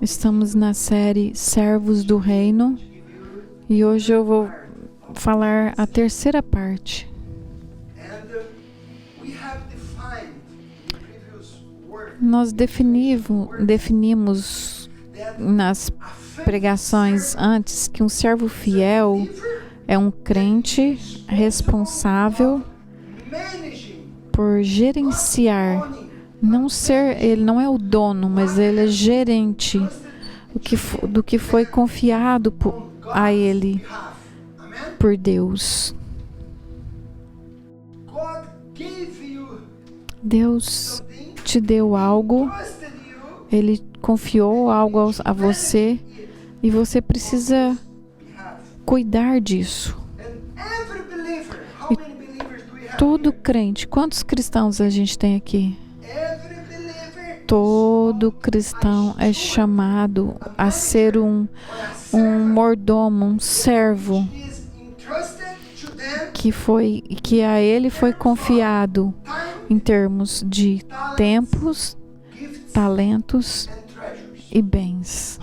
Estamos na série Servos do Reino e hoje eu vou falar a terceira parte. Nós definimos nas pregações antes que um servo fiel é um crente responsável por gerenciar. Ele não é o dono, mas ele é gerente do que foi confiado a ele por Deus. Deus te deu algo, Ele confiou algo a você e você precisa cuidar disso. E todo crente, quantos cristãos a gente tem aqui? Todo cristão é chamado a ser um mordomo, um servo que a ele foi confiado em termos de tempos, talentos e bens.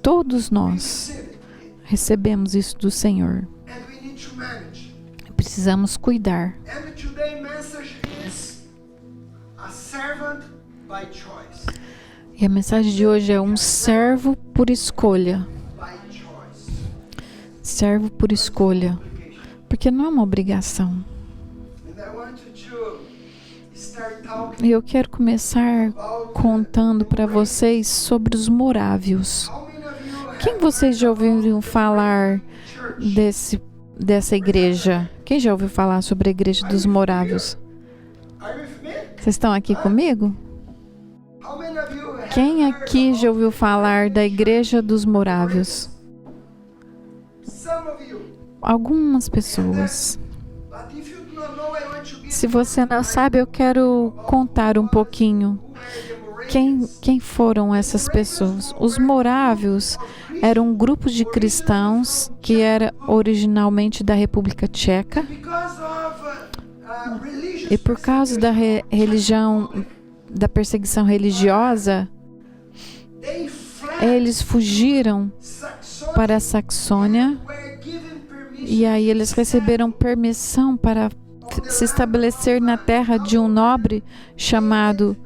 Todos nós recebemos isso do Senhor. Precisamos cuidar. E a mensagem de hoje é um servo por escolha. Servo por escolha. Porque não é uma obrigação. E eu quero começar contando para vocês sobre os morávios. Quem vocês já ouviram falar dessa igreja? Quem já ouviu falar sobre a igreja dos morávios? Vocês estão aqui comigo? Quem aqui já ouviu falar da igreja dos morávios? Algumas pessoas. Se você não sabe, eu quero contar um pouquinho. Quem foram essas pessoas? Os morávios eram um grupo de cristãos que era originalmente da República Tcheca. E por causa da perseguição religiosa, eles fugiram para a Saxônia e aí eles receberam permissão para se estabelecer na terra de um nobre chamado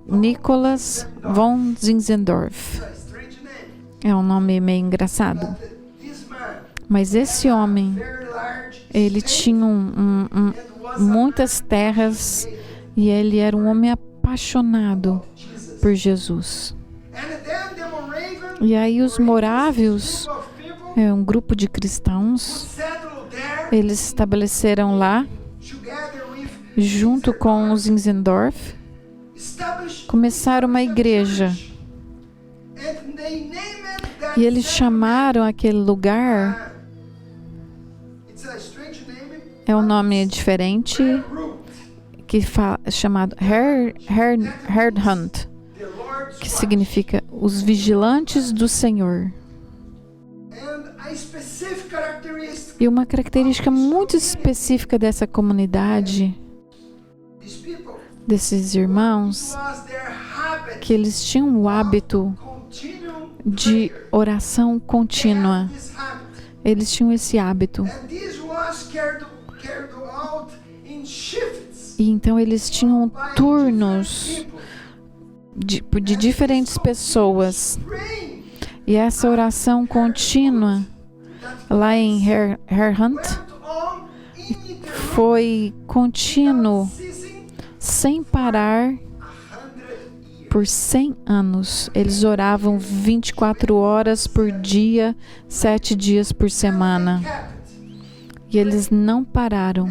Nicholas von Zinzendorf. É um nome meio engraçado. Mas esse homem, ele tinha muitas terras e ele era um homem apaixonado por Jesus. E aí os morávios, um grupo de cristãos, eles se estabeleceram lá, junto com os Zinzendorf, começaram uma igreja. E eles chamaram aquele lugar, é um nome diferente, chamado Herdhunt, que significa os vigilantes do Senhor. E uma característica muito específica dessa comunidade, desses irmãos, que eles tinham o hábito de oração contínua. Eles tinham esse hábito. E então eles tinham turnos de diferentes pessoas. E essa oração contínua lá em Herdhunt foi contínuo, sem parar, por 100 anos. Eles oravam 24 horas por dia, 7 dias por semana. E eles não pararam.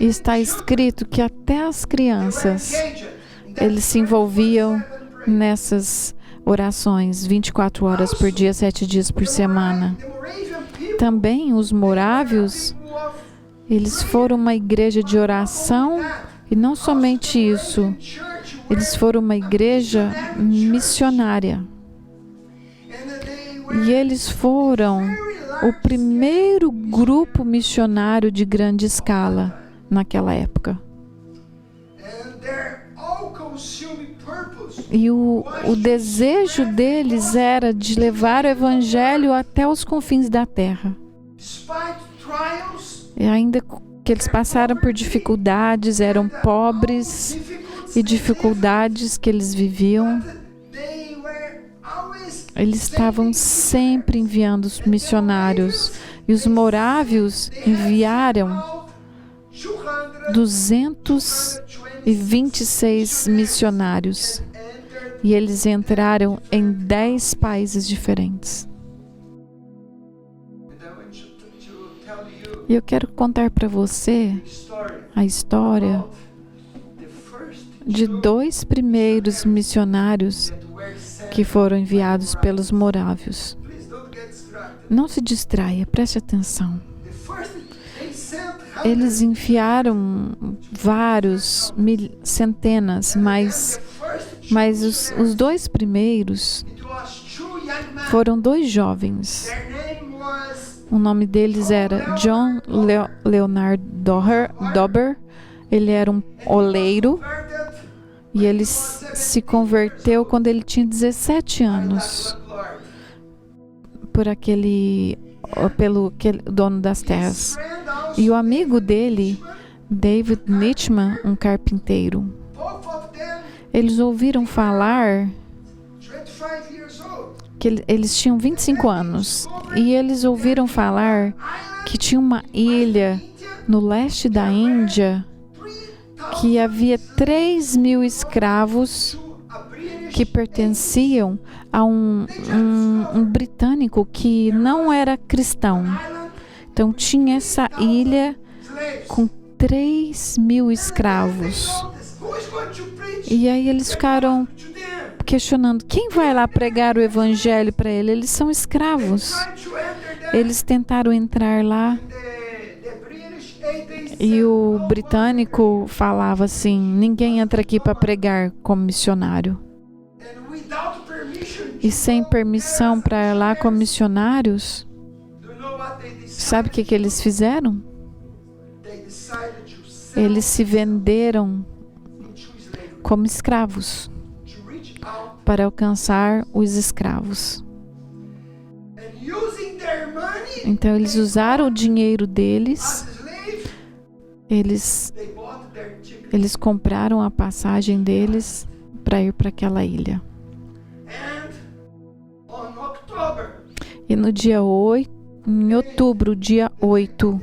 E está escrito que até as crianças, eles se envolviam nessas orações 24 horas por dia, 7 dias por semana. Também os morávios, eles foram uma igreja de oração e não somente isso, eles foram uma igreja missionária. E eles foram o primeiro grupo missionário de grande escala naquela época. E o desejo deles era de levar o evangelho até os confins da terra. E ainda que eles passaram por dificuldades, eram pobres e dificuldades que eles viviam, eles estavam sempre enviando os missionários. E os morávios enviaram 226 missionários. E eles entraram em 10 países diferentes. E eu quero contar para você a história de 2 primeiros missionários que foram enviados pelos morávios. Não se distraia, preste atenção. Eles enviaram vários, centenas, mas os 2 primeiros foram 2 jovens. O nome deles era John Leonard Dober. Ele era um oleiro e ele se converteu quando ele tinha 17 anos pelo dono das terras. E o amigo dele, David Nichman, um carpinteiro, eles ouviram falar que eles tinham 25 anos e eles ouviram falar que tinha uma ilha no leste da Índia que havia 3.000 escravos que pertenciam a um britânico que não era cristão. Então tinha essa ilha com 3.000 escravos. E aí eles ficaram questionando, quem vai lá pregar o evangelho para ele? Eles são escravos. Eles tentaram entrar lá e o britânico falava assim, ninguém entra aqui para pregar como missionário. E sem permissão para ir lá como missionários, sabe o que eles fizeram? Eles se venderam como escravos para alcançar os escravos. Então eles usaram o dinheiro deles, eles compraram a passagem deles para ir para aquela ilha. E no dia 8, em outubro, dia 8,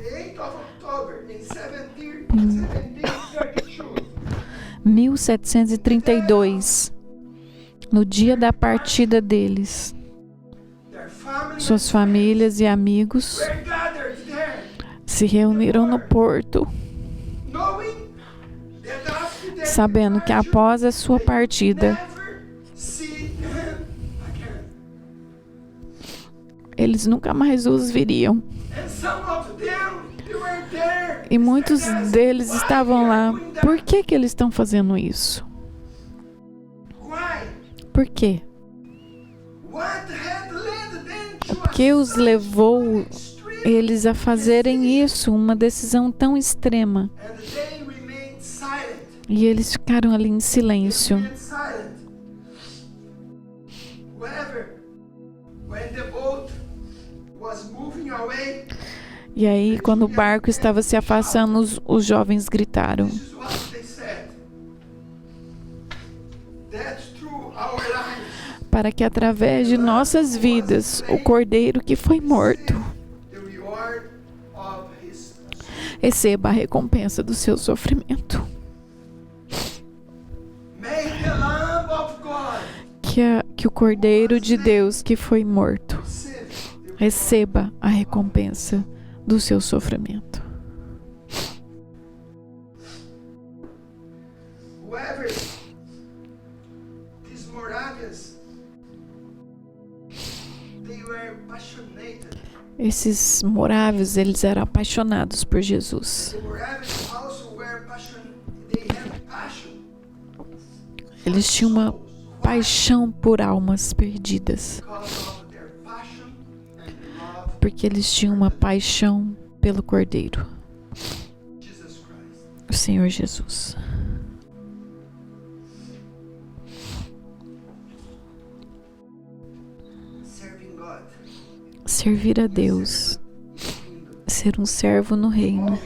1732, no dia da partida deles, suas famílias e amigos se reuniram no porto, sabendo que após a sua partida, eles nunca mais os viriam. E muitos deles estavam lá. Por que eles estão fazendo isso? Por quê? O que os levou eles a fazerem isso, uma decisão tão extrema? E eles ficaram ali em silêncio. E aí, quando o barco estava se afastando, os jovens gritaram: para que através de nossas vidas, o Cordeiro que foi morto receba a recompensa do seu sofrimento. Que o Cordeiro de Deus que foi morto receba a recompensa do seu sofrimento. Esses morávios, eles eram apaixonados por Jesus. Eles tinham uma paixão por almas perdidas. Porque eles tinham uma paixão pelo Cordeiro, o Senhor Jesus. servir a Deus, ser um servo no reino,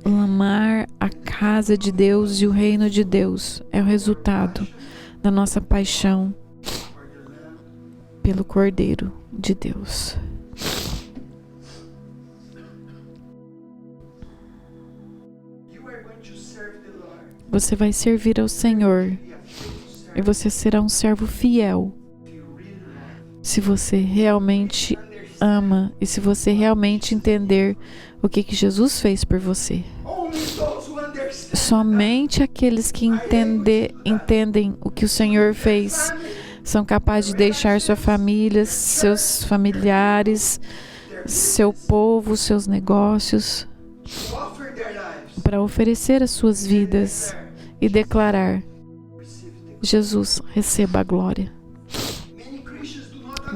amar a casa de Deus e o reino de Deus é o resultado da nossa paixão pelo Cordeiro de Deus. Você vai servir ao Senhor e você será um servo fiel se você realmente ama e se você realmente entender o que Jesus fez por você. Somente aqueles que entendem o que o Senhor fez são capazes de deixar sua família, seus familiares, seu povo, seus negócios, para oferecer as suas vidas e declarar: Jesus, receba a glória.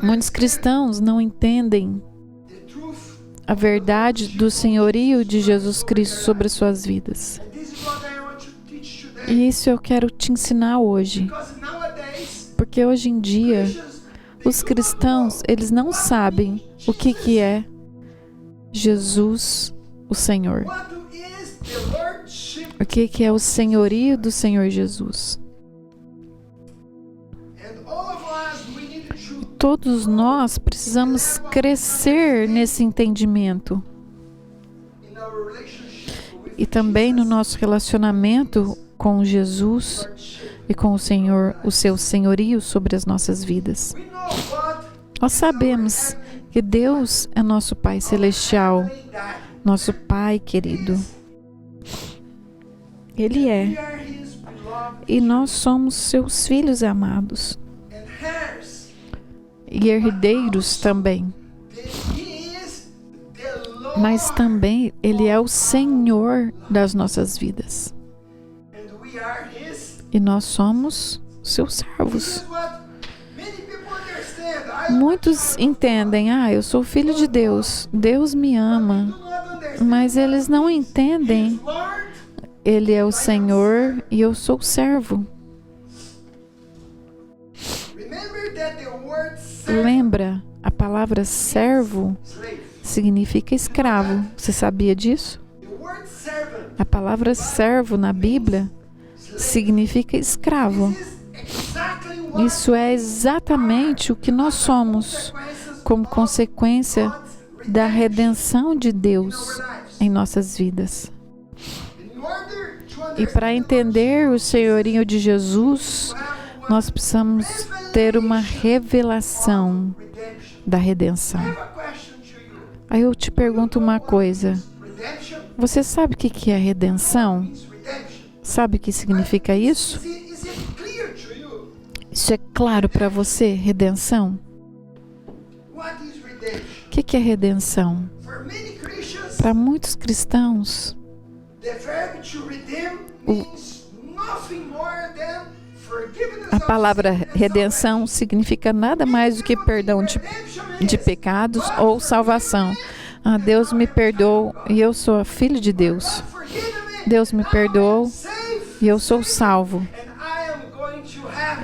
Muitos cristãos não entendem a verdade do senhorio de Jesus Cristo sobre as suas vidas. E isso eu quero te ensinar hoje. Porque hoje em dia, os cristãos, eles não sabem o que é Jesus, o Senhor. O que é o senhorio do Senhor Jesus. Todos nós precisamos crescer nesse entendimento. E também no nosso relacionamento com Jesus e com o Senhor, o seu senhorio sobre as nossas vidas. Nós sabemos que Deus é nosso Pai Celestial, nosso Pai querido. Ele é. E nós somos seus filhos amados. E herdeiros também. Mas também Ele é o Senhor das nossas vidas. E nós somos seus servos. Muitos entendem: eu sou filho de Deus, Deus me ama. Mas eles não entendem: Ele é o Senhor e eu sou o servo. Lembra, a palavra servo significa escravo. Você sabia disso? A palavra servo na Bíblia significa escravo. Isso é exatamente o que nós somos, como consequência da redenção de Deus em nossas vidas. E para entender o senhorio de Jesus, nós precisamos ter uma revelação da redenção. Aí eu te pergunto uma coisa. Você sabe o que é redenção? Sabe o que significa isso? Isso é claro para você, redenção? O que é redenção? Para muitos cristãos, a palavra redenção significa nada mais do que perdão de pecados ou salvação. Deus me perdoou e eu sou filho de Deus. Deus me perdoou e eu sou salvo.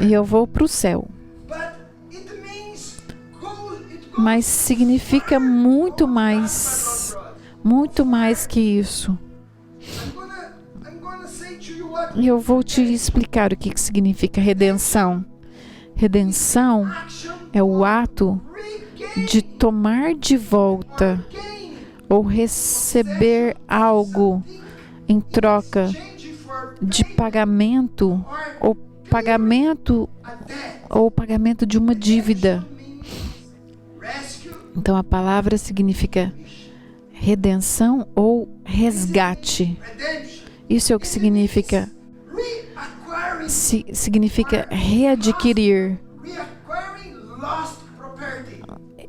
E eu vou para o céu. Mas significa muito mais que isso. E eu vou te explicar o que significa redenção. Redenção é o ato de tomar de volta ou receber algo em troca de pagamento ou pagamento de uma dívida. Então a palavra significa redenção ou resgate. Isso é o que significa. Significa readquirir.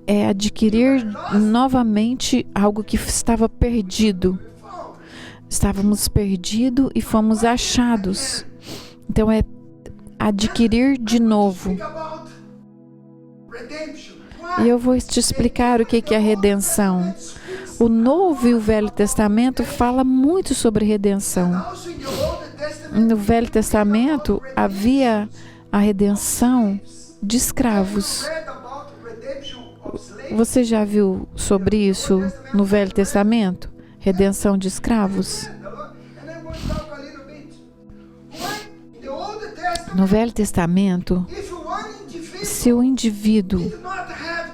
É adquirir novamente algo que estava perdido. Estávamos perdidos e fomos achados. Então é adquirir de novo. E eu vou te explicar o que é redenção. O Novo e o Velho Testamento falam muito sobre redenção. No Velho Testamento havia a redenção de escravos. Você já viu sobre isso no Velho Testamento? Redenção de escravos. No Velho Testamento, se o indivíduo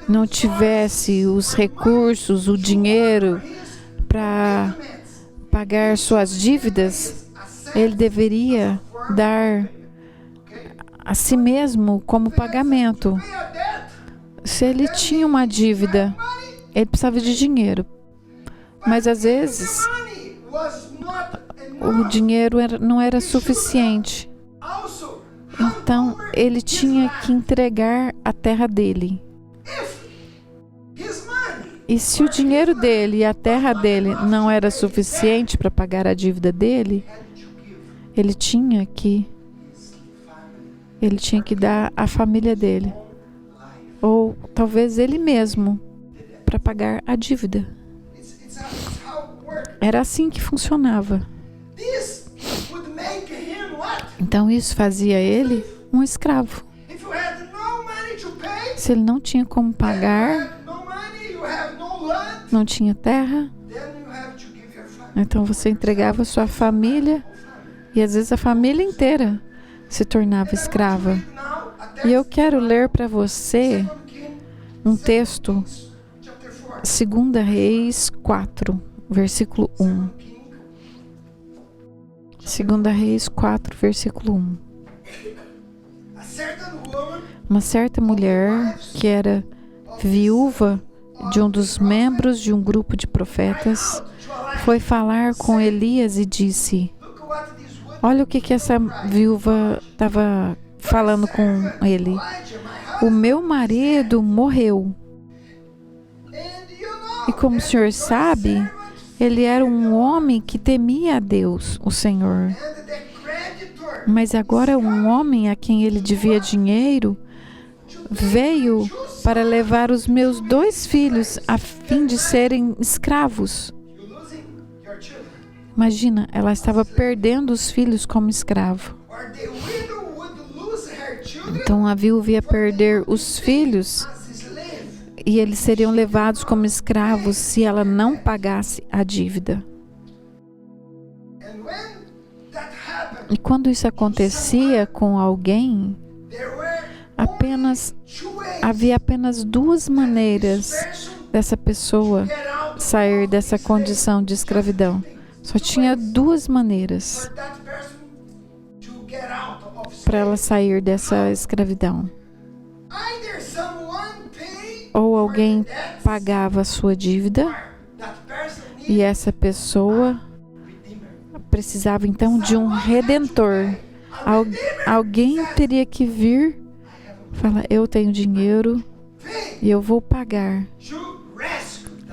não tivesse os recursos, o dinheiro para pagar suas dívidas, ele deveria dar a si mesmo como pagamento. Se ele tinha uma dívida, ele precisava de dinheiro. Mas às vezes o dinheiro não era suficiente. Então ele tinha que entregar a terra dele. E se o dinheiro dele e a terra dele não era suficiente para pagar a dívida dele, ele tinha que dar à família dele, ou talvez ele mesmo, para pagar a dívida. Era assim que funcionava. Então isso fazia ele um escravo. Se ele não tinha como pagar, não tinha terra, então você entregava a sua família, e às vezes a família inteira se tornava escrava. E eu quero ler para você um texto, 2 Reis 4, versículo 1. 2 Reis 4, versículo 1. Uma certa mulher que era viúva de um dos membros de um grupo de profetas foi falar com Elias e disse: olha o que essa viúva estava falando com ele. O meu marido morreu. E como o senhor sabe, ele era um homem que temia a Deus, o Senhor. Mas agora um homem a quem ele devia dinheiro veio para levar os meus 2 filhos a fim de serem escravos. Imagina, ela estava perdendo os filhos como escravo. Então a viúva ia perder os filhos e eles seriam levados como escravos se ela não pagasse a dívida. E quando isso acontecia com alguém, havia apenas 2 maneiras dessa pessoa sair dessa condição de escravidão. Só tinha 2 maneiras para ela sair dessa escravidão. Ou alguém pagava a sua dívida e essa pessoa precisava então de um redentor. Alguém teria que vir e falar: eu tenho dinheiro e eu vou pagar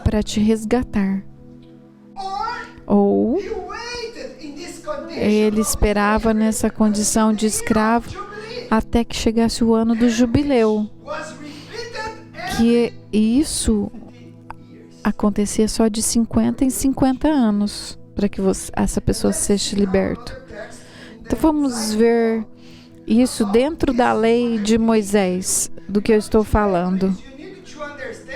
para te resgatar. Ou ele esperava nessa condição de escravo até que chegasse o ano do jubileu, que isso acontecia só de 50 em 50 anos, para que essa pessoa seja liberta. Então vamos ver isso dentro da lei de Moisés, do que eu estou falando.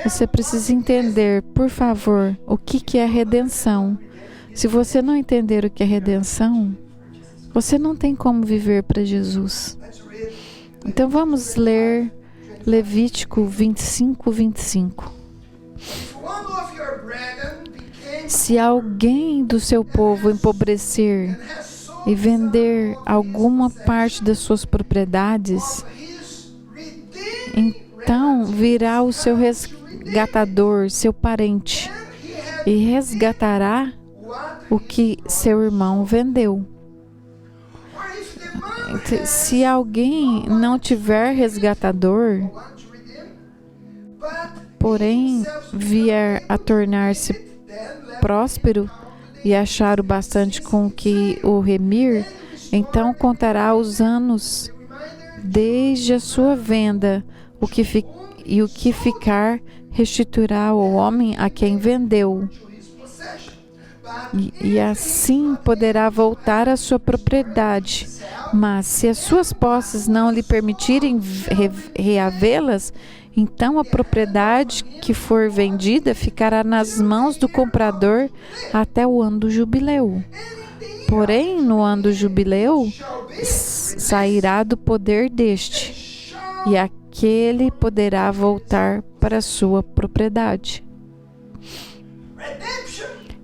Você precisa entender, por favor, o que é redenção. Se você não entender o que é redenção, você não tem como viver para Jesus. Então vamos ler Levítico 25, 25. Se alguém do seu povo empobrecer e vender alguma parte das suas propriedades, então virá o seu resgatador, seu parente, e resgatará o que seu irmão vendeu. Se alguém não tiver resgatador, porém vier a tornar-se próspero e achar o bastante com que o remir, então contará os anos desde a sua venda, o que ficar restituirá ao homem a quem vendeu. e assim poderá voltar à sua propriedade. Mas se as suas posses não lhe permitirem reavê-las, então a propriedade que for vendida ficará nas mãos do comprador até o ano do jubileu. Porém, no ano do jubileu, sairá do poder deste, e aquele poderá voltar para a sua propriedade.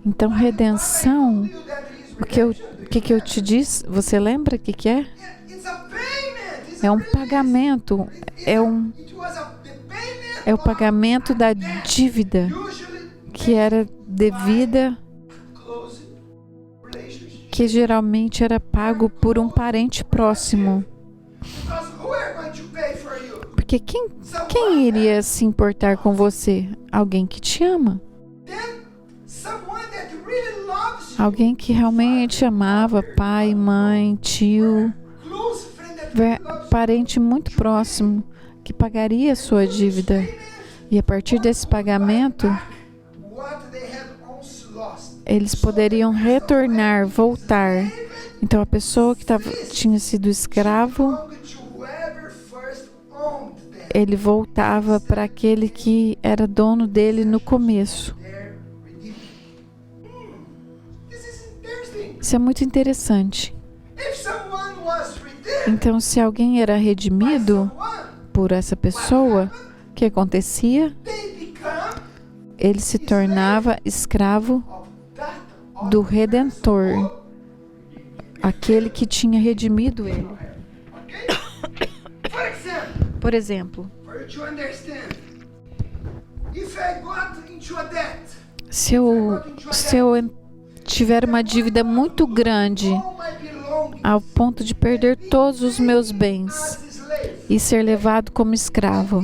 Então, redenção, o que eu te disse? Você lembra o que é? É um pagamento, é o pagamento da dívida que era devida, que geralmente era pago por um parente próximo. Porque quem iria se importar com você? Alguém que te ama. Alguém que realmente amava, pai, mãe, tio, parente muito próximo, que pagaria a sua dívida. E a partir desse pagamento, eles poderiam retornar, voltar. Então a pessoa que tinha sido escravo, ele voltava para aquele que era dono dele no começo. Isso é muito interessante. Então, se alguém era redimido por essa pessoa, o que acontecia? Ele se tornava escravo do Redentor, aquele que tinha redimido ele. Por exemplo, se eu tiver uma dívida muito grande, ao ponto de perder todos os meus bens e ser levado como escravo,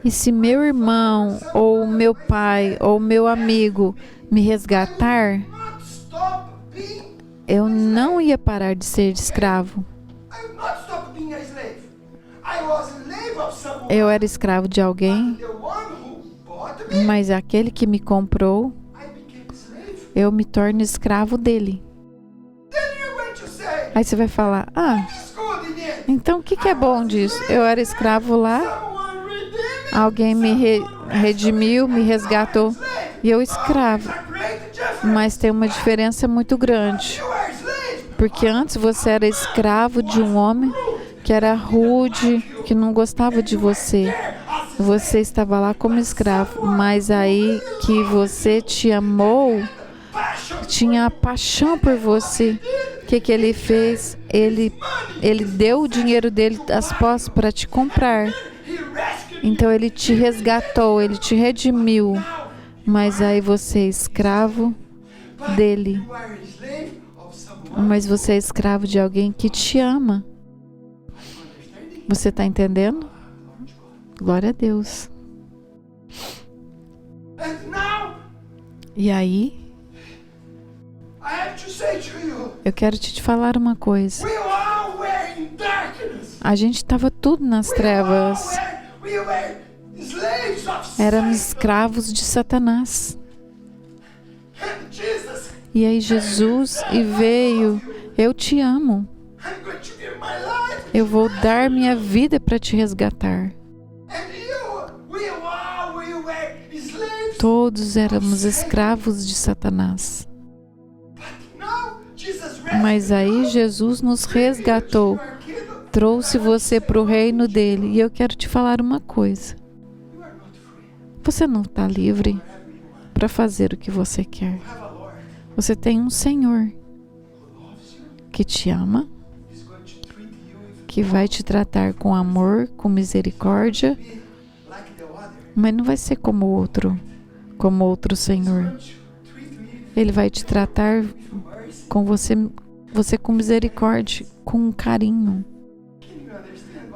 e se meu irmão, ou meu pai, ou meu amigo me resgatar, eu não ia parar de ser escravo. Eu era escravo de alguém, mas aquele que me comprou, eu me torno escravo dele. Aí você vai falar, então o que é bom disso? Eu era escravo lá, alguém me redimiu, me resgatou, e eu escravo. Mas tem uma diferença muito grande. Porque antes você era escravo de um homem que era rude, que não gostava de você. Você estava lá como escravo, mas aí que você te amou, tinha a paixão por você. O que ele fez? Ele deu o dinheiro dele, as posses, para te comprar. Então ele te resgatou, ele te redimiu. Mas aí você é escravo dele. Mas você é escravo de alguém que te ama. Você está entendendo? Glória a Deus. E aí, eu quero te falar uma coisa. A gente estava tudo nas trevas. Éramos escravos de Satanás. E aí Jesus veio. Eu te amo. Eu vou dar minha vida para te resgatar. Todos éramos escravos de Satanás. Mas aí Jesus nos resgatou, trouxe você para o reino dele. E eu quero te falar uma coisa. Você não está livre para fazer o que você quer. Você tem um Senhor que te ama, que vai te tratar com amor, com misericórdia, mas não vai ser como outro Senhor. Ele vai te tratar com você com misericórdia, com carinho.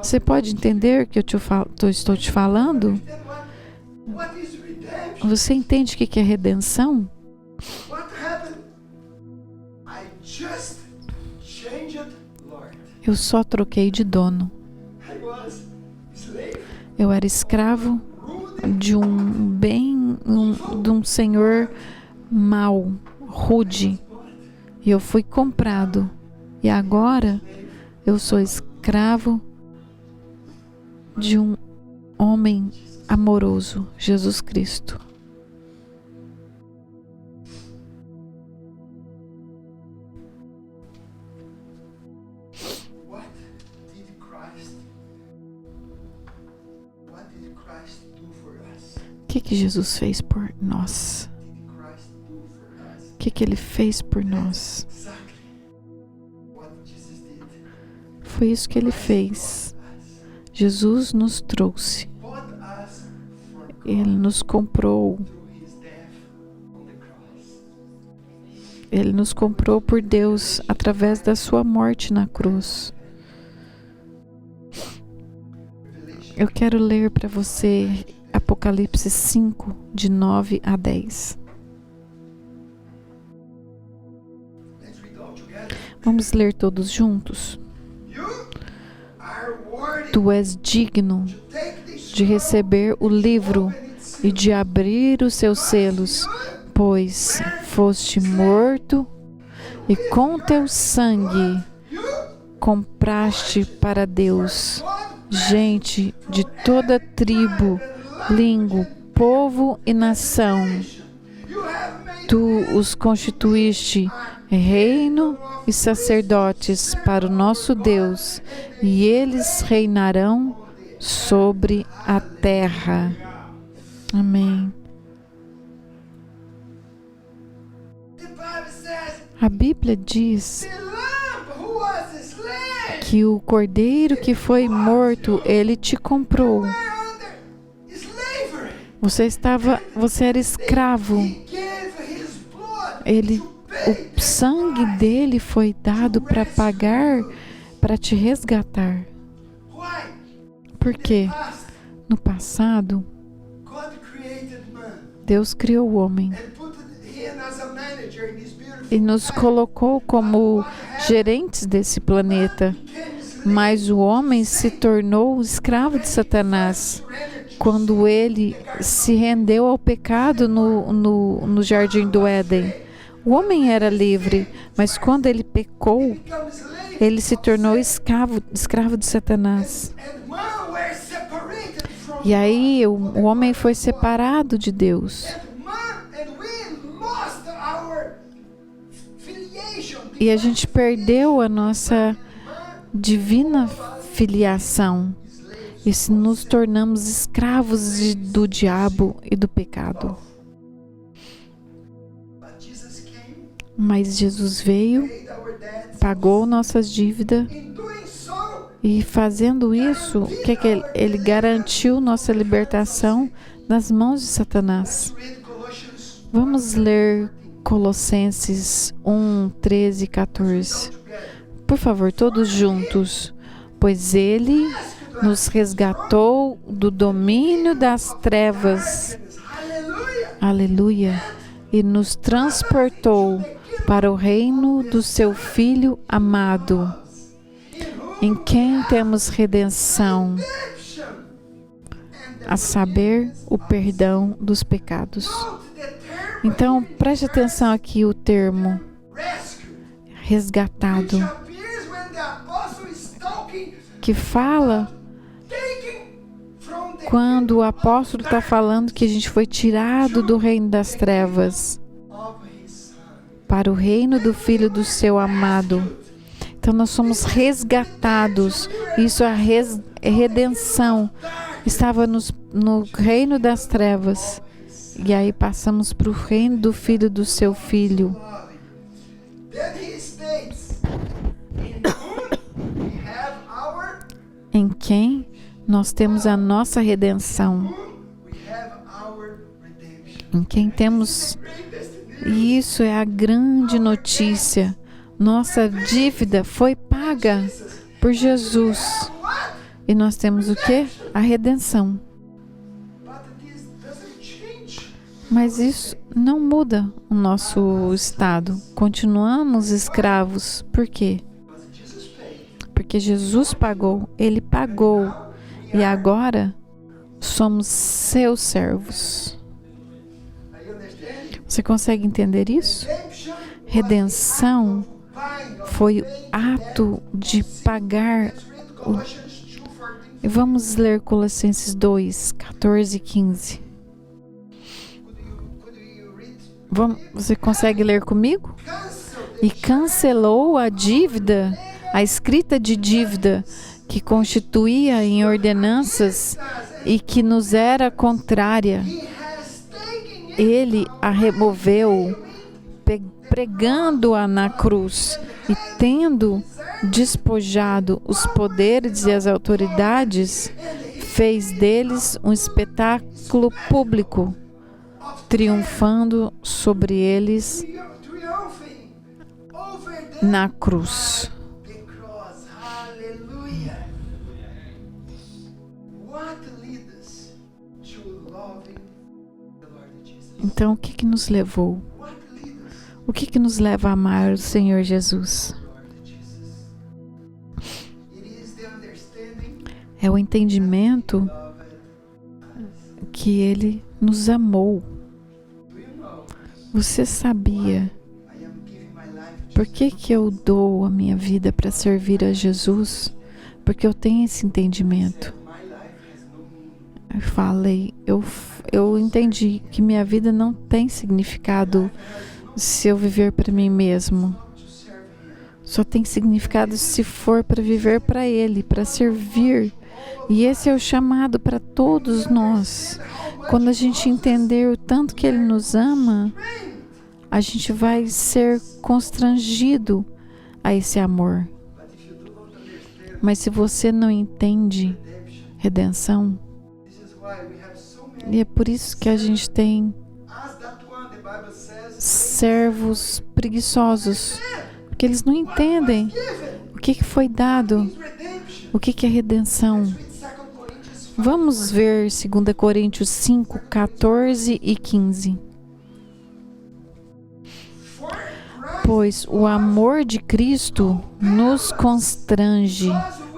Você pode entender o que eu estou te falando? Você entende o que é redenção? Eu só troquei de dono. Eu era escravo de um senhor mau, rude, e eu fui comprado. E agora eu sou escravo de um homem amoroso, Jesus Cristo. O que Jesus fez por nós? O que Ele fez por nós? Foi isso que Ele fez. Jesus nos trouxe. Ele nos comprou. Ele nos comprou por Deus através da sua morte na cruz. Eu quero ler para você Apocalipse 5, de 9 a 10. Vamos ler todos juntos? Tu és digno de receber o livro e de abrir os seus selos, pois foste morto e com teu sangue compraste para Deus gente de toda tribo, língua, povo e nação. Tu os constituíste reino e sacerdotes para o nosso Deus, e eles reinarão sobre a terra. Amém. A Bíblia diz que o cordeiro que foi morto, ele te comprou. Você era escravo. O sangue dele foi dado para pagar, para te resgatar. Por quê? No passado, Deus criou o homem e nos colocou como gerentes desse planeta. Mas o homem se tornou escravo de Satanás quando ele se rendeu ao pecado no jardim do Éden. O homem era livre, mas quando ele pecou, ele se tornou escravo de Satanás. E aí o homem foi separado de Deus. E a gente perdeu a nossa divina filiação e nos tornamos escravos do diabo e do pecado. Mas Jesus veio, pagou nossas dívidas e fazendo isso, ele garantiu nossa libertação das mãos de Satanás. Vamos ler Colossenses 1, 13 e 14. Por favor, todos juntos. Pois Ele nos resgatou do domínio das trevas. Aleluia. E nos transportou para o reino do seu Filho amado, em quem temos redenção, a saber, o perdão dos pecados. Então, preste atenção aqui o termo resgatado, que fala quando o apóstolo está falando que a gente foi tirado do reino das trevas para o reino do Filho do seu amado. Então nós somos resgatados. Isso é a redenção. Estava no reino das trevas. E aí passamos para o reino do Filho do seu Filho. Em quem nós temos a nossa redenção. Em quem temos... E isso é a grande notícia. Nossa dívida foi paga por Jesus. E nós temos o quê? A redenção. Mas isso não muda o nosso estado. Continuamos escravos. Por quê? Porque Jesus pagou. Ele pagou. E agora somos seus servos. Você consegue entender isso? Redenção foi o ato de pagar. Vamos ler Colossenses 2, 14 e 15. Você consegue ler comigo? E cancelou a dívida, a escrita de dívida que constituía em ordenanças e que nos era contrária. Ele a removeu, pregando-a na cruz, e tendo despojado os poderes e as autoridades, fez deles um espetáculo público, triunfando sobre eles na cruz. Então, o que nos levou? O que nos leva a amar o Senhor Jesus? É o entendimento que Ele nos amou. Você sabia por que eu dou a minha vida para servir a Jesus? Porque eu tenho esse entendimento. Eu entendi que minha vida não tem significado se eu viver para mim mesmo. Só tem significado se for para viver para Ele, para servir. E esse é o chamado para todos nós. Quando a gente entender o tanto que Ele nos ama, a gente vai ser constrangido a esse amor. Mas se você não entende redenção, e é por isso que a gente tem servos preguiçosos, porque eles não entendem o que foi dado, o que é redenção. Vamos ver 2 Coríntios 5, 14 e 15. Pois o amor de Cristo nos constrange,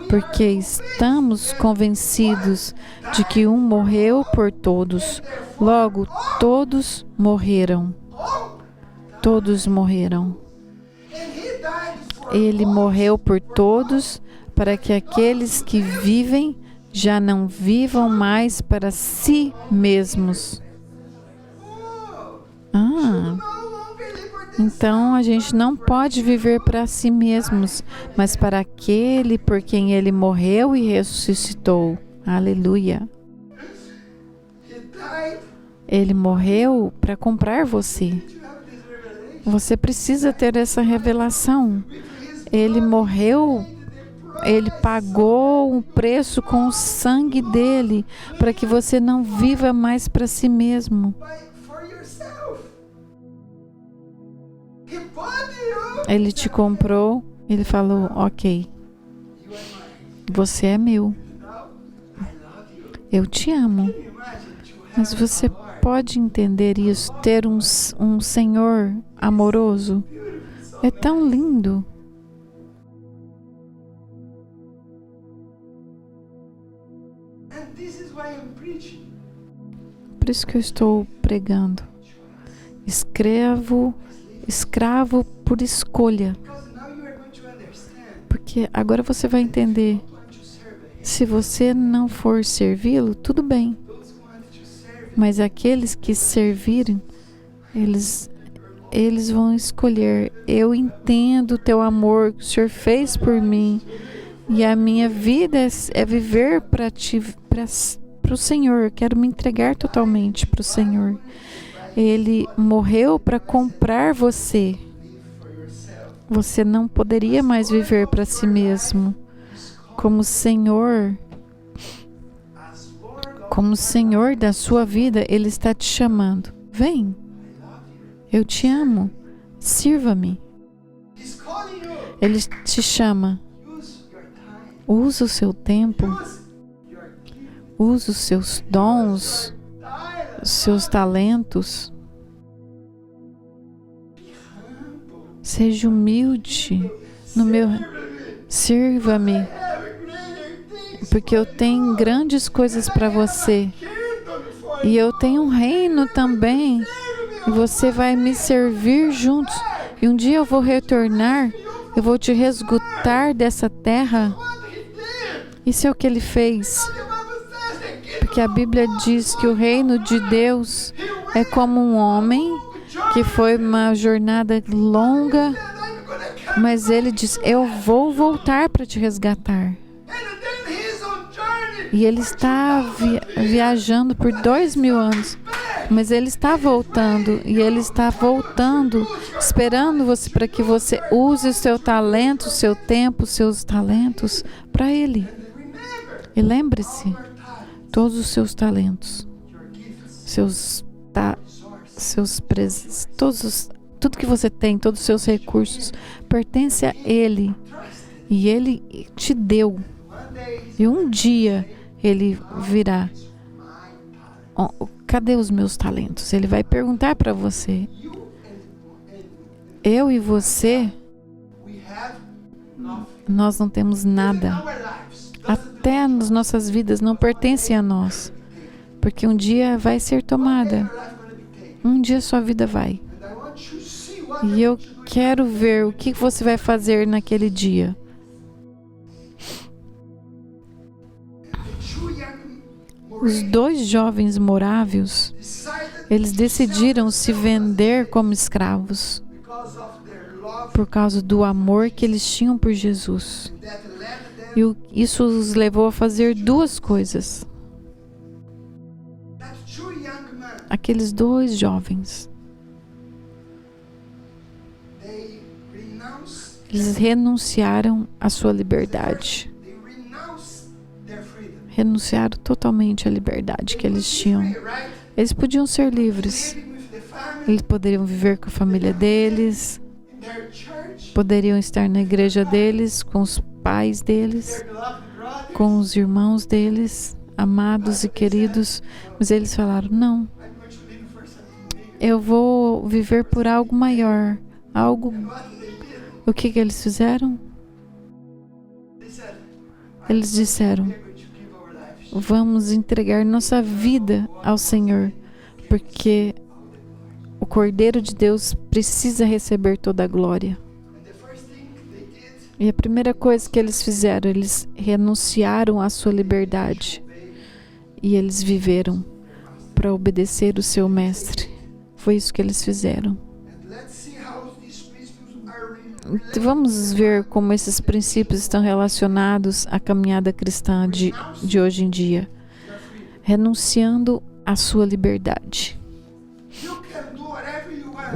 porque estamos convencidos de que um morreu por todos, logo todos morreram. Todos morreram. Ele morreu por todos, para que aqueles que vivem já não vivam mais para si mesmos. Então a gente não pode viver para si mesmos, mas para aquele por quem Ele morreu e ressuscitou. Aleluia. Ele morreu para comprar você. Você precisa ter essa revelação. Ele morreu, Ele pagou um preço com o sangue dele, para que você não viva mais para si mesmo. Ele te comprou, Ele falou, ok, você é meu. Eu te amo. Mas você pode entender isso, ter um Senhor amoroso? É tão lindo. Por isso que eu estou pregando. Escravo por escolha. Porque agora você vai entender. Se você não for servi-lo, tudo bem. Mas aqueles que servirem, eles vão escolher. Eu entendo o teu amor que o Senhor fez por mim. E a minha vida é viver para ti, para o Senhor. Eu quero me entregar totalmente para o Senhor. Ele morreu para comprar você. Você não poderia mais viver para si mesmo. Como Senhor da sua vida, Ele está te chamando. Vem, eu te amo, sirva-me. Ele te chama. Use o seu tempo, use os seus dons, os seus talentos. Seja humilde sirva-me, porque eu tenho grandes coisas para você. E eu tenho um reino também. E você vai me servir juntos. E um dia eu vou retornar. Eu vou te resgatar dessa terra. Isso é o que ele fez. Porque a Bíblia diz que o reino de Deus é como um homem que foi uma jornada longa, mas ele diz: eu vou voltar para te resgatar. E ele está viajando por 2000 anos, mas ele está voltando, e ele está voltando, esperando você para que você use o seu talento, o seu tempo, os seus talentos para ele. E lembre-se, todos os seus talentos, tudo que você tem, todos os seus recursos, pertence a ele. E ele te deu. E um dia ele virá. Cadê os meus talentos? Ele vai perguntar para você. Eu e você, nós não temos nada. Até as nossas vidas não pertencem a nós. Porque um dia vai ser tomada. Um dia sua vida vai. E eu quero ver o que você vai fazer naquele dia. Os 2 jovens morávios, eles decidiram se vender como escravos por causa do amor que eles tinham por Jesus. E isso os levou a fazer 2 coisas. Aqueles 2 jovens, eles renunciaram à sua liberdade. Renunciaram totalmente à liberdade que eles tinham. Eles podiam ser livres. Eles poderiam viver com a família deles, poderiam estar na igreja deles, com os pais deles, com os irmãos deles, amados e queridos. Mas eles falaram: não, eu vou viver por algo maior. O que eles fizeram? Eles disseram: vamos entregar nossa vida ao Senhor, porque o Cordeiro de Deus precisa receber toda a glória. E a primeira coisa que eles fizeram, eles renunciaram à sua liberdade e eles viveram para obedecer o seu mestre. Foi isso que eles fizeram. Vamos ver como esses princípios estão relacionados à caminhada cristã de hoje em dia. Renunciando à sua liberdade.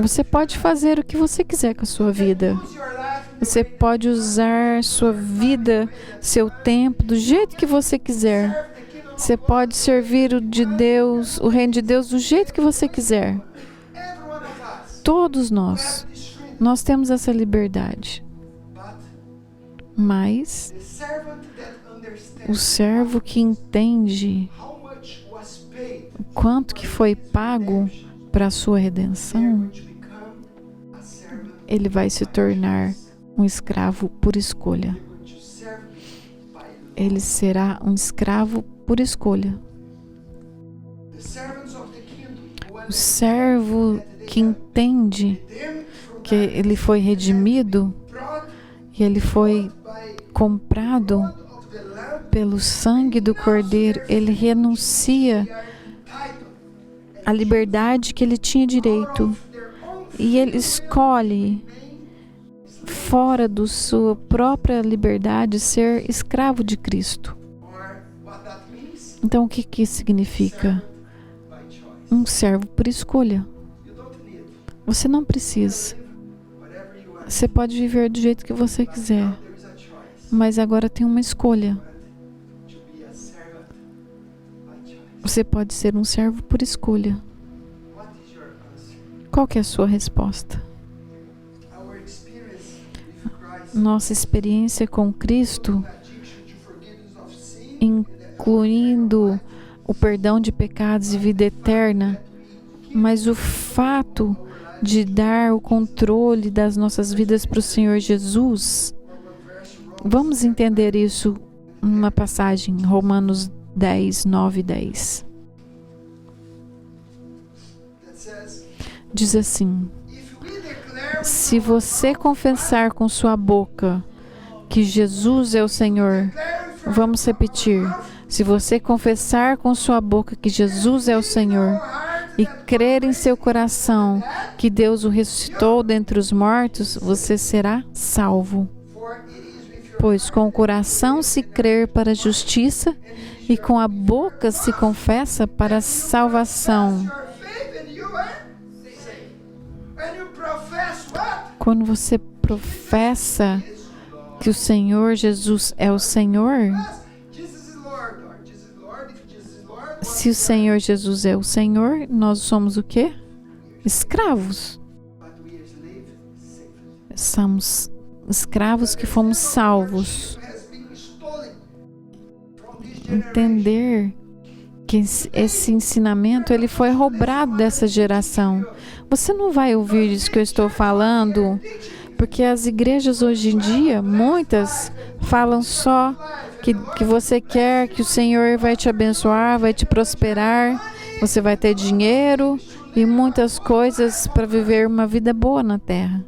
Você pode fazer o que você quiser com a sua vida. Você pode usar sua vida, seu tempo, do jeito que você quiser. Você pode servir o reino de Deus do jeito que você quiser. Todos nós temos essa liberdade. Mas o servo que entende o quanto que foi pago para a sua redenção, ele vai se tornar um escravo por escolha. Ele será um escravo por escolha. O servo que entende que ele foi redimido e ele foi comprado pelo sangue do Cordeiro, ele renuncia à liberdade que ele tinha direito e ele escolhe, fora da sua própria liberdade, ser escravo de Cristo. Então, o que isso significa? Um servo por escolha. Você não precisa. Você pode viver do jeito que você quiser, mas agora tem uma escolha. Você pode ser um servo por escolha. Qual que é a sua resposta? Nossa experiência com Cristo, incluindo o perdão de pecados e vida eterna, mas o fato de dar o controle das nossas vidas para o Senhor Jesus. Vamos entender isso numa passagem, Romanos 10, 9 e 10. diz assim: se você confessar com sua boca que Jesus é o Senhor, vamos repetir. Se você confessar com sua boca que Jesus é o Senhor e crer em seu coração que Deus o ressuscitou dentre os mortos, você será salvo. Pois com o coração se crer para a justiça e com a boca se confessa para a salvação. Quando você professa que o Senhor Jesus é o Senhor, se o Senhor Jesus é o Senhor, nós somos o quê? Escravos. Somos escravos que fomos salvos. Entender que esse ensinamento ele foi roubado dessa geração. Você não vai ouvir isso que eu estou falando, porque as igrejas hoje em dia, muitas, falam só que você quer, que o Senhor vai te abençoar, vai te prosperar, você vai ter dinheiro e muitas coisas para viver uma vida boa na terra.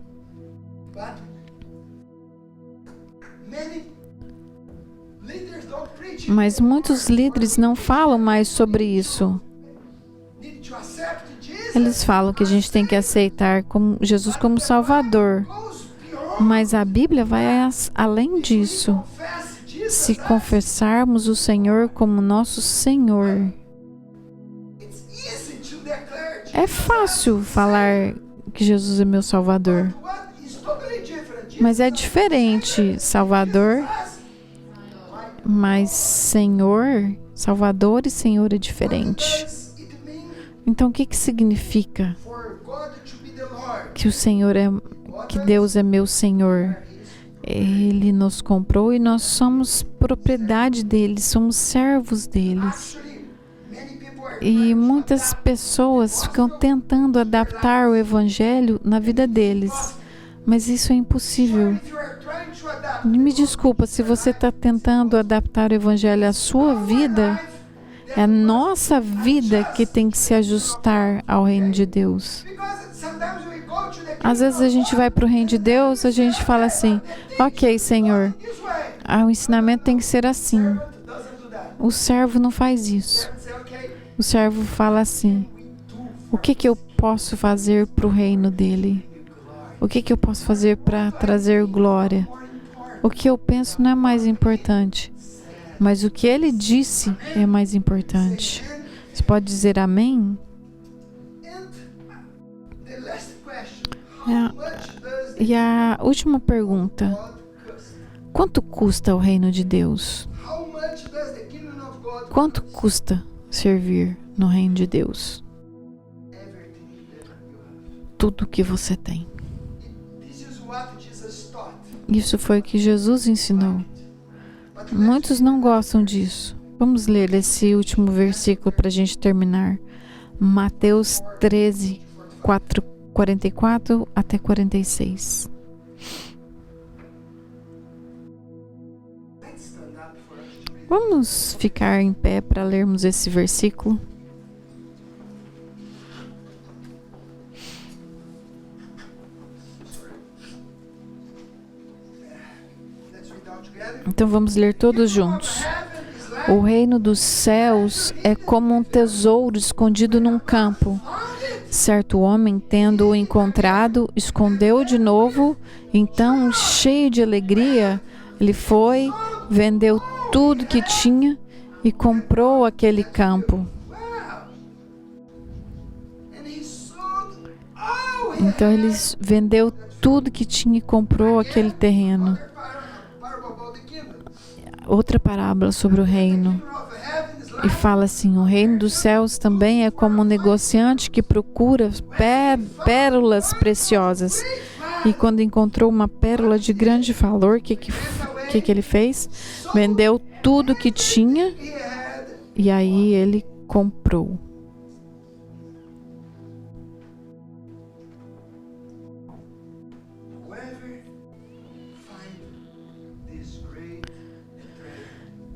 Mas muitos líderes não falam mais sobre isso. Eles falam que a gente tem que aceitar Jesus como Salvador. Mas a Bíblia vai além disso. Se confessarmos o Senhor como nosso Senhor. É fácil falar que Jesus é meu Salvador. Mas é diferente, Salvador. Mas Senhor, Salvador e Senhor é diferente. Então o que significa que o Senhor que Deus é meu Senhor? Ele nos comprou e nós somos propriedade dele, somos servos deles. E muitas pessoas ficam tentando adaptar o Evangelho na vida deles, mas isso é impossível. Me desculpa, se você está tentando adaptar o Evangelho à sua vida, é a nossa vida que tem que se ajustar ao reino de Deus. Às vezes a gente vai para o reino de Deus, a gente fala assim: ok, Senhor, o ensinamento tem que ser assim. O servo não faz isso. O servo fala assim: o que eu posso fazer para o reino dele? O que eu posso fazer para trazer glória? O que eu penso não é mais importante, mas o que ele disse é mais importante. Você pode dizer amém? E a última pergunta: quanto custa o reino de Deus? Quanto custa servir no reino de Deus? Tudo que você tem. Isso foi o que Jesus ensinou. Muitos não gostam disso. Vamos ler esse último versículo para a gente terminar. Mateus 13, 44 até 46. Vamos ficar em pé para lermos esse versículo. Então vamos ler todos juntos. O reino dos céus é como um tesouro escondido num campo. Certo homem, tendo-o encontrado, escondeu de novo. Então, cheio de alegria, ele foi, vendeu tudo que tinha e comprou aquele campo. Então, ele vendeu tudo que tinha e comprou aquele terreno. Outra parábola sobre o reino. E fala assim: o reino dos céus também é como um negociante que procura pérolas preciosas. E quando encontrou uma pérola de grande valor, o que ele fez? Vendeu tudo que tinha e aí ele comprou.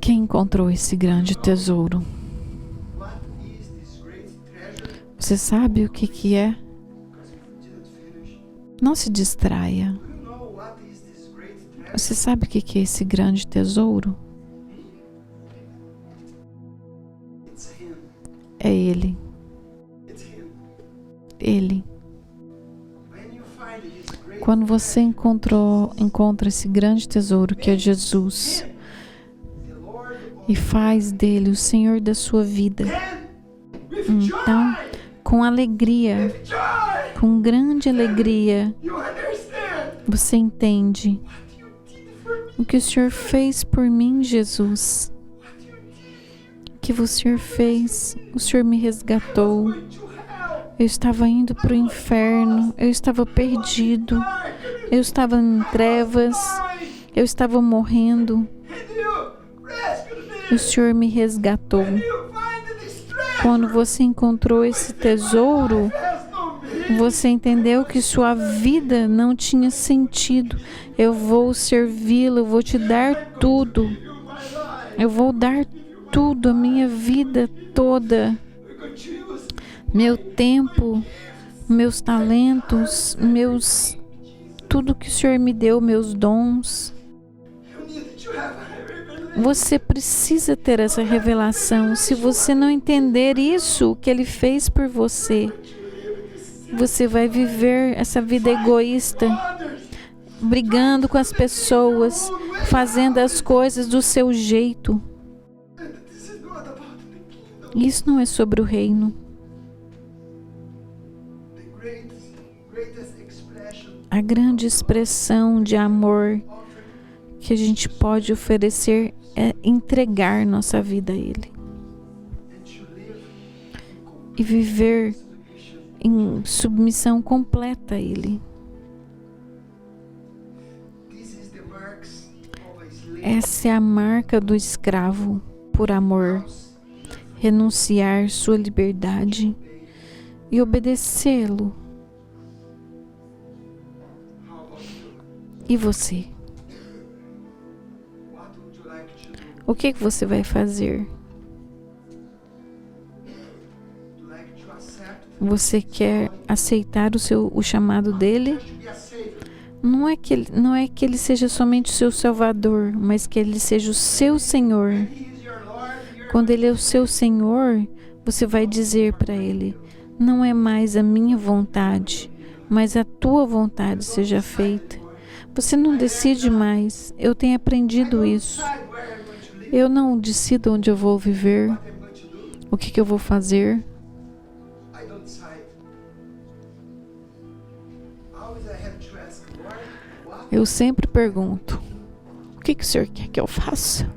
Quem encontrou esse grande tesouro? Você sabe o que é? Não se distraia. Você sabe o que é esse grande tesouro? É Ele. Ele. Quando você encontra esse grande tesouro que é Jesus e faz dele o Senhor da sua vida, então, com alegria, com grande alegria, você entende o que o Senhor fez por mim, Jesus. O que o Senhor fez? O Senhor me resgatou. Eu estava indo para o inferno, eu estava perdido, eu estava em trevas, eu estava morrendo. O Senhor me resgatou. Quando você encontrou esse tesouro, você entendeu que sua vida não tinha sentido. Eu vou servi-lo, eu vou te dar tudo. Eu vou dar tudo, a minha vida toda. Meu tempo, meus talentos, tudo que o Senhor me deu, meus dons. Você precisa ter essa revelação. Se você não entender isso, o que Ele fez por você, você vai viver essa vida egoísta, brigando com as pessoas, fazendo as coisas do seu jeito. Isso não é sobre o reino. A grande expressão de amor que a gente pode oferecer é entregar nossa vida a Ele e viver em submissão completa a Ele. Essa é a marca do escravo por amor, renunciar sua liberdade e obedecê-lo. E você? O que você vai fazer? Você quer aceitar o chamado dele? Não é que ele seja somente o seu Salvador, mas que ele seja o seu Senhor. Quando ele é o seu Senhor, você vai dizer para ele: não é mais a minha vontade, mas a tua vontade seja feita. Você não decide mais. Eu tenho aprendido isso. Eu não decido onde eu vou viver, o que eu vou fazer. Eu sempre pergunto: o que o Senhor quer que eu faça?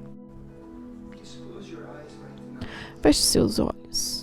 Feche seus olhos.